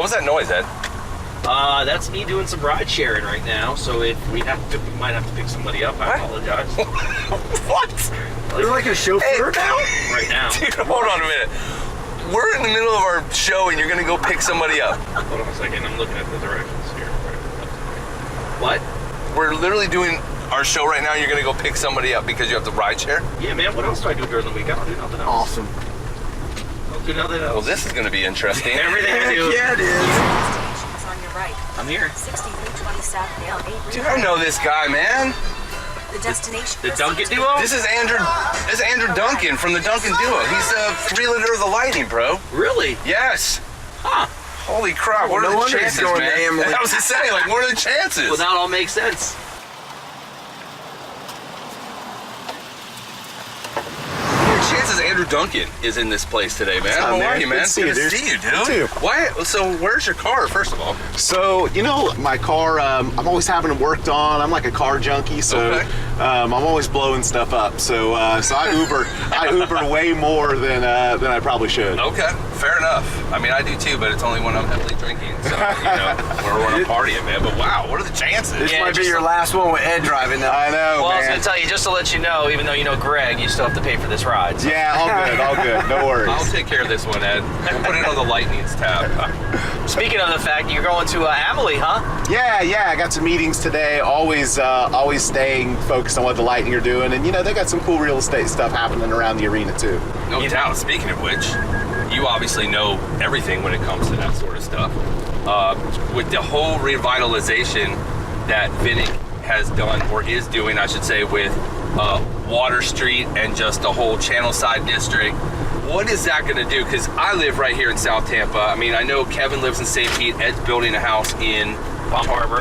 was that noise, Ed? That's me doing some ride sharing right now. So if we might have to pick somebody up. I apologize. What? You're like a chauffeur now? Right now. Dude, hold on a minute. We're in the middle of our show and you're gonna go pick somebody up. Hold on a second. I'm looking at the directions here. What? We're literally doing our show right now. You're gonna go pick somebody up because you have to ride share? Yeah, man. What else do I do during the week? I don't do nothing else. Awesome. I don't do nothing else. Well, this is gonna be interesting. Everything I do. Yeah, it is. On your right. I'm here. 6320 South Dale 8. Dude, I know this guy, man. The destination. The Duncan duo? This is Andrew Duncan from the Duncan duo. He's a realtor of the Lightning, bro. Really? Yes. Huh. Holy crap, what no are the wonder he's chances, going to man? Emily. I was just saying, like, what are the chances? Well, that all makes sense. Chances Andrew Duncan is in this place today, man. How are you, man? Good to see you, dude. Dude. Why? So, where's your car, first of all? So, you know, my car, I'm always having it worked on. I'm like a car junkie, so Okay. I'm always blowing stuff up. So I Uber way more than I probably should. Okay, fair enough. I mean, I do too, but it's only when I'm heavily drinking. So, when I'm partying, man. But wow, what are the chances? This Yeah, might be just your last one with Ed driving now. I know, Well, I was man. going to tell you, just to let you know, even though you know Greg, you still have to pay for this ride. So. Yeah, all good. No worries. I'll take care of this one, Ed. We'll put it on the Lightning's tab. Speaking of the fact, you're going to Emily, huh? Yeah, I got some meetings today. Always staying focused on what the Lightning are doing, and you know they got some cool real estate stuff happening around the arena too. No doubt. Speaking of which, you obviously know everything when it comes to that sort of stuff. With the whole revitalization that Vinnick has done, or is doing, I should say, with Water Street and just the whole Channelside district, what is that going to do? Because I live right here in South Tampa. I mean, I know Kevin lives in St. Pete. Ed's building a house in Palm Harbor.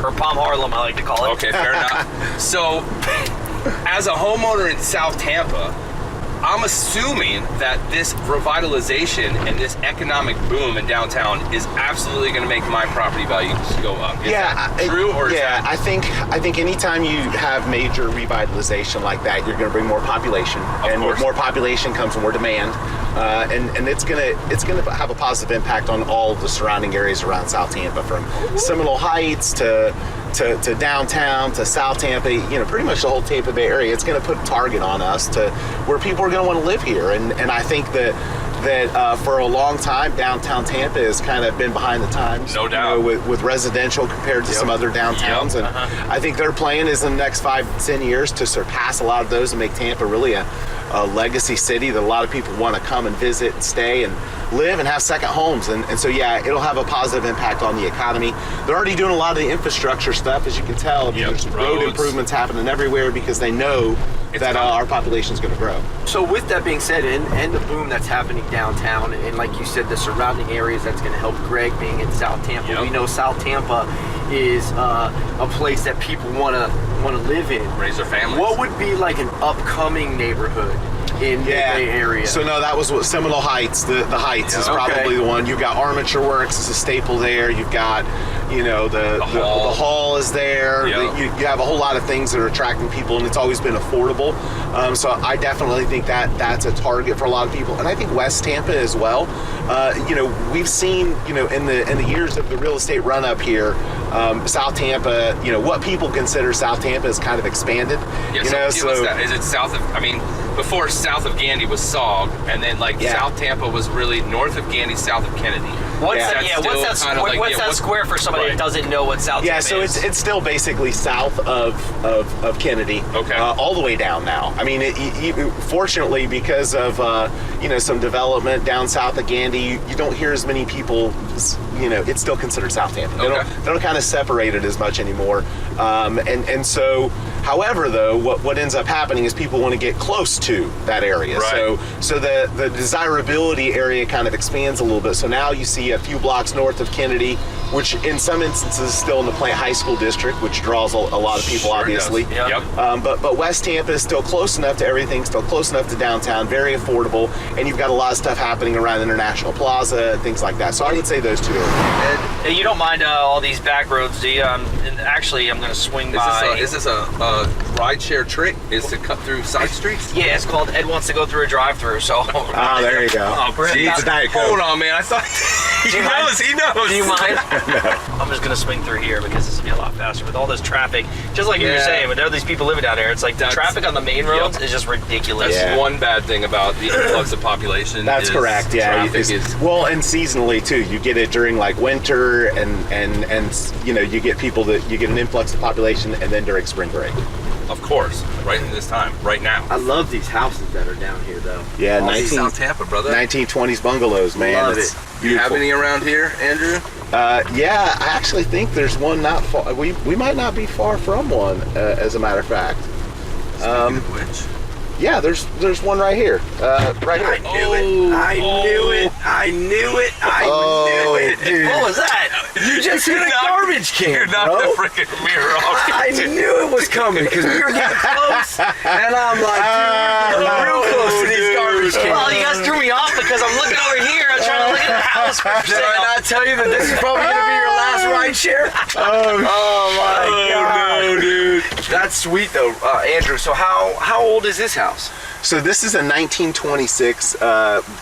Or Palm Harlem, I like to call it. Okay, fair enough. So, as a homeowner in South Tampa, I'm assuming that this revitalization and this economic boom in downtown is absolutely going to make my property values go up. Is that true, or is that... I think anytime you have major revitalization like that, you're going to bring more population, and with more population comes more demand, and it's going to have a positive impact on all the surrounding areas around South Tampa, from Seminole Heights to downtown to South Tampa, you know, pretty much the whole Tampa Bay area. It's going to put a target on us to where people are going to want to live here, and I think that for a long time downtown Tampa has kind of been behind the times. No doubt. You know, with residential compared to some other downtowns, and I think their plan is in the next 5 to 10 years to surpass a lot of those and make Tampa really a legacy city that a lot of people want to come and visit and stay and live and have second homes, and so yeah, it'll have a positive impact on the economy. They're already doing a lot of the infrastructure stuff, as you can tell. There's road improvements happening everywhere because they know that our population is going to grow. So with that being said, and the boom that's happening downtown, and like you said, the surrounding areas that's going to help Greg being in South Tampa. We know South Tampa is a place that people want to live in, raise their families. What would be like an upcoming neighborhood in the Bay Area? So no, that was what Seminole Heights. The Heights is probably the one. You've got Armature Works is a staple there. You've got, you know, the hall is there. You have a whole lot of things that are attracting people, and it's always been affordable. So I definitely think that's a target for a lot of people, and I think West Tampa as well. You know, we've seen, you know, in the years of the real estate run up here, South Tampa, you know, what people consider South Tampa is kind of expanded. Yeah, you know, is it south of? I mean, before south of Gandy was Saug, and then South Tampa was really north of Gandy, south of Kennedy. What's that square for somebody that doesn't know what South Tampa is? Yeah, so it's still basically south of Kennedy, all the way down now. I mean, fortunately, because of you know, some development down south of Gandy, you don't hear as many people. You know, it's still considered South Tampa. They don't kind of separate it as much anymore. And so, however, though, what ends up happening is people want to get close to that area. Right. So the desirability area kind of expands a little bit. So now you see a few blocks north of Kennedy, which in some instances is still in the Plant High School district, which draws a lot of people, obviously. But West Tampa is still close enough to everything, still close enough to downtown, very affordable, and you've got a lot of stuff happening around International Plaza and things like that. So I would say those two areas. You don't mind all these back roads, do you? Actually, I'm going to swing by. Is this a rideshare trick is to cut through side streets? Yeah, it's called Ed Wants to Go Through a Drive-Through. So. Oh, there you go. Oh, Brett, It's a Diet Coke. Hold on, man. I thought he you mind? knows. He knows. Do you mind? I'm just gonna swing through here because this will be a lot faster with all this traffic. Just like you were Yeah. saying, but there are these people living down there. It's like the That's- traffic on the main roads Yep. is just ridiculous. That's Yeah. one bad thing about the influx of population. That's is correct. Yeah, traffic is. well, and seasonally too. You get it during like winter, and you know, you get people that you get an influx of population, and then during spring break. Of course, right in this time, right now. I love these houses that are down here, though. Yeah, All these South Tampa, brother. 1920s bungalows, man. Love It's it. Do you have beautiful. any around here, Andrew? Yeah, I actually think there's one not far. We might not be far from one, as a matter of fact. Speaking of which. Yeah, there's one right here. Right here. I knew it. I knew it. I knew it. I knew it. dude. What was that? You just hit a knocked- garbage can, You knocked bro. the freaking mirror off. I knew it was coming because we were getting close, and I'm like, dude, we're real close to these garbage cans. Well, you guys threw me off because I'm looking over here. I'm trying to look at the house for Did I sale. not tell you that this is probably going to be your last ride share? Oh my god, no, dude. That's sweet though, Andrew. So how old is this house? So this is a 1926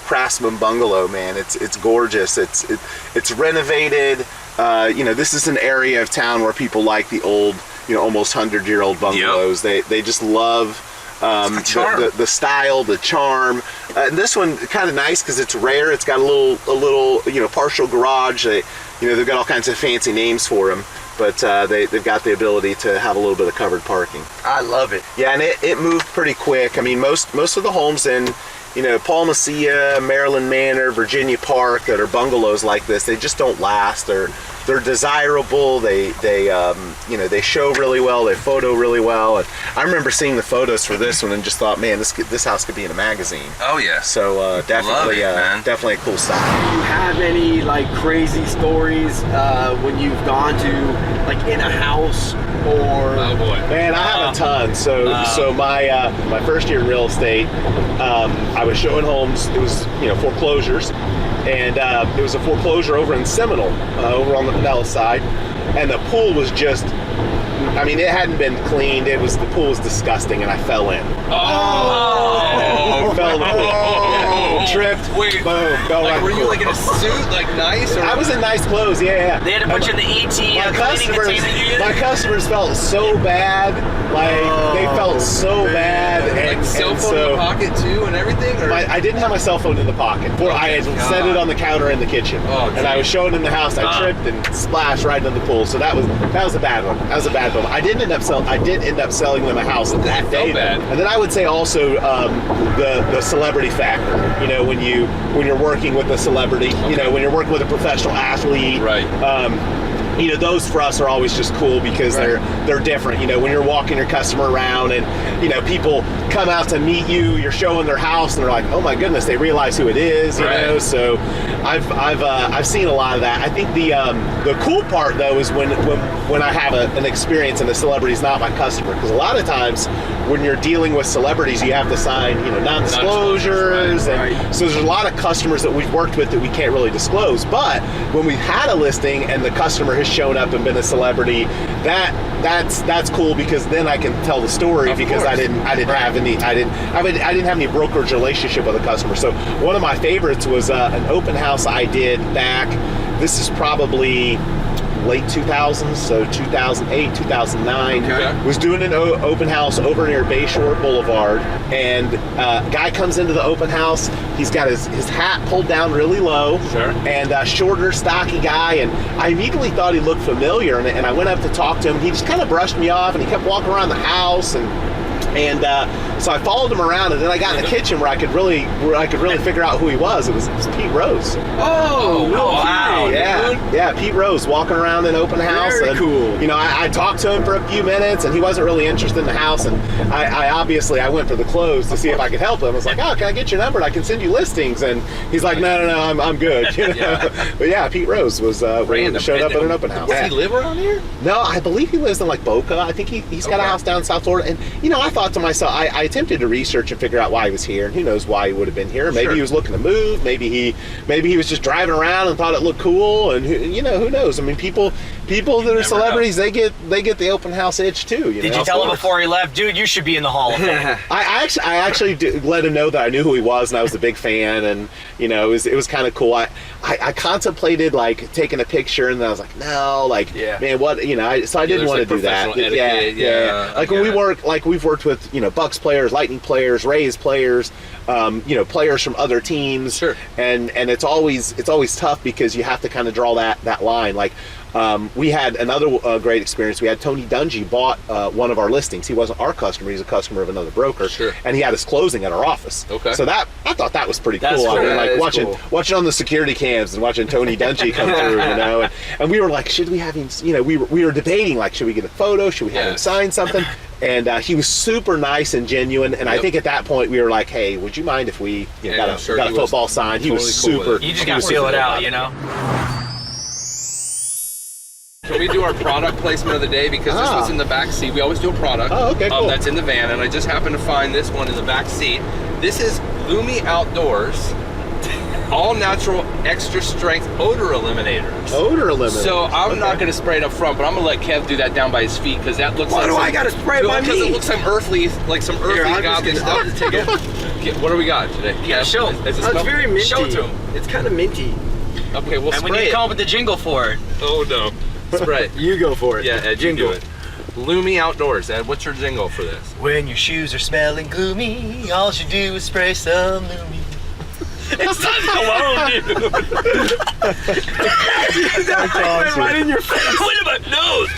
Craftsman bungalow, man. It's gorgeous. It's renovated. You know, this is an area of town where people like the old, you know, almost 100-year-old bungalows. They just love the charm. the style, the charm. And this one kind of nice because it's rare. It's got a little you know, partial garage. They've got all kinds of fancy names for them. But they've got the ability to have a little bit of covered parking. I love it. Yeah, and it moved pretty quick. I mean, most of the homes in, you know, Palmacia, Maryland Manor, Virginia Park that are bungalows like this, they just don't last. They're desirable. They show really well. They photo really well. And I remember seeing the photos for this one and just thought, man, this house could be in a magazine. Oh, yeah. So definitely, Love it, man. definitely a cool style. Do you have any like crazy stories when you've gone to like in a house or? Oh, boy. Man, I have a ton. So my first year in real estate, I was showing homes. It was, you know, foreclosures, and it was a foreclosure over in Seminole, over on the Pinellas side, and the pool was just, I mean, it hadn't been cleaned. The pool was disgusting, and I fell in. Oh! Fell in the pool. Tripped. Wait, Boom. Fell right in were the you pool. like in a suit, like nice? Or I was in nice clothes. Yeah. They had to put you in the ET cleaning container unit. My customers felt so bad. Like they felt so bad. like cell phone in the pocket too and everything? Or? I didn't have my cell phone in the pocket. I had set it on the counter in the kitchen. Oh, and I was showing in the house. I tripped and splashed right into the pool. So that was a bad one. That was a bad one. I did end up selling them a house that day. bad. And then I would say also the celebrity factor. You know, when you're working with a celebrity. You know, when you're working with a professional athlete. Right. You know, those for us are always just cool because they're different. You know, when you're walking your customer around and, you know, people come out to meet you, you're showing their house and they're like, oh my goodness, they realize who it is, you know. So I've seen a lot of that. I think the cool part though is when I have an experience and the celebrity's not my customer, because a lot of times when you're dealing with celebrities, you have to sign, you know, non-disclosures, and so there's a lot of customers that we've worked with that we can't really disclose. But when we've had a listing and the customer has shown up and been a celebrity, that's cool, because then I can tell the story, because I didn't have any brokerage relationship with a customer. So one of my favorites was an open house I did back. This is probably late 2000s, so 2008, 2009. Okay. Was doing an open house over near Bayshore Boulevard, and guy comes into the open house. He's got his hat pulled down really low, Sure. and shorter, stocky guy, and I immediately thought he looked familiar, and I went up to talk to him. He just kind of brushed me off, and he kept walking around the house, and so I followed him around, and then I got in the kitchen where I could really figure out who he was. It was Pete Rose. Oh, wow. Yeah, Pete Rose walking around an open house. Very and, cool. You know, I talked to him for a few minutes, and he wasn't really interested in the house. And I obviously went for the close to see if I could help him. I was like, oh, can I get your number? And I can send you listings. And he's like, no, I'm good. You know? But yeah, Pete Rose was Random. showed up at an open house. Does he live around here? No, I believe he lives in like Boca. I think he's got a house down in South Florida. And you know, I thought to myself, I attempted to research and figure out why he was here, and who knows why he would have been here. Maybe he was looking to move. Maybe he was just driving around and thought it looked cool. And who knows? I mean, people that are celebrities, they get the open house itch too. Did you tell him before he left, dude? You should be in the Hall of Fame. I actually did let him know that I knew who he was, and I was a big fan, and it was kind of cool. I contemplated like taking a picture, and then I was like, no, like, man, what, so I didn't want to do that. Yeah. Like when we've worked with, Bucks players, Lightning players, Rays players, players from other teams. Sure. And it's always tough because you have to kind of draw that line. Like, we had another great experience. We had Tony Dungy bought one of our listings. He wasn't our customer; he's a customer of another broker. Sure. And he had his closing at our office. Okay. So I thought that was pretty That's cool. cool. I mean, like Cool. watching on the security cams and watching Tony Dungy come through, and we were like, should we have him? We were debating, like, should we get a photo? Should we have him sign something? And he was super nice and genuine. And I think at that point we were like, hey, would you mind if we got a football signed? He was totally cool with super. it. You just got to feel it out, Can we do our product placement of the day? Because this was in the back seat. We always do a product cool. that's in the van, and I just happened to find this one in the back seat. This is Lumi Outdoors, all natural extra strength odor eliminators. Odor eliminator. So I'm not going to spray it up front, but I'm going to let Kev do that down by his feet, because that looks Why like do I gotta spray it by Because me? it looks some earthly godly stuff. Okay, what do we got today? Yeah, show him. Is it It's very minty. Show it to him. It's kind of minty. Okay, we'll And we spray need to it. come up with the jingle for it. Oh no. Spray it. You go for it. Yeah, Ed, you do it. Lumi Outdoors. Ed, what's your jingle for this? When your shoes are smelling gloomy, all you do is spray some Lumi. It's not cologne, dude. That's awesome. Right in your face. Wait a minute, nose.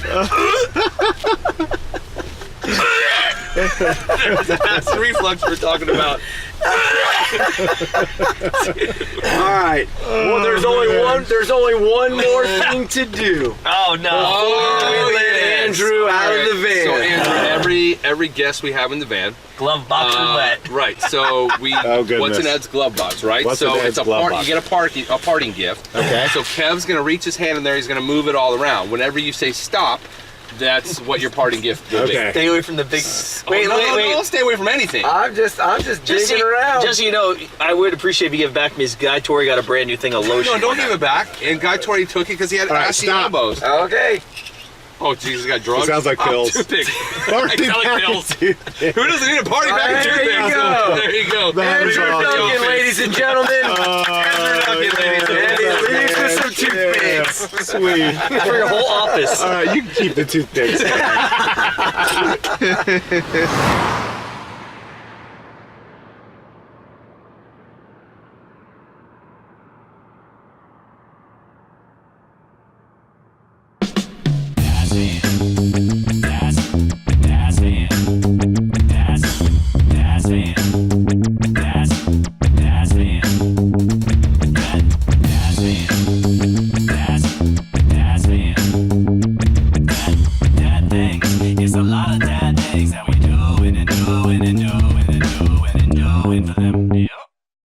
That's the reflux we're talking about. All right. Well, there's only one more thing to do. Oh no. Oh, We let Andrew out of the van. So Andrew, every guest we have in the van. Glove box roulette. Right. So we. Oh, goodness. What's in Ed's glove box, right? What's so in Ed's it's glove box? You get a parting gift. Okay. So Kev's gonna reach his hand in there. He's gonna move it all around. Whenever you say stop, that's what your parting gift will be. Okay. Stay away from the big. Wait, no, don't stay away from anything. I'm just digging around. Just so you know, I would appreciate if you give back to me. This guy Tori got a brand new thing of lotion. No, don't give it back. And Guy Tori took it because he had All right, assy stop. elbows. Okay. Oh, Jesus, got drugs. Sounds like pills. Toothpick. Party I sound like pack pills. of toothpicks. Who doesn't need a party pack of There you toothpicks? go. There you go. That is Andrew awesome. Duncan, ladies and gentlemen. Andrew Duncan, ladies and And he gentlemen. leaves with some toothpicks. Sweet. for your whole office. All right, you can keep the toothpicks.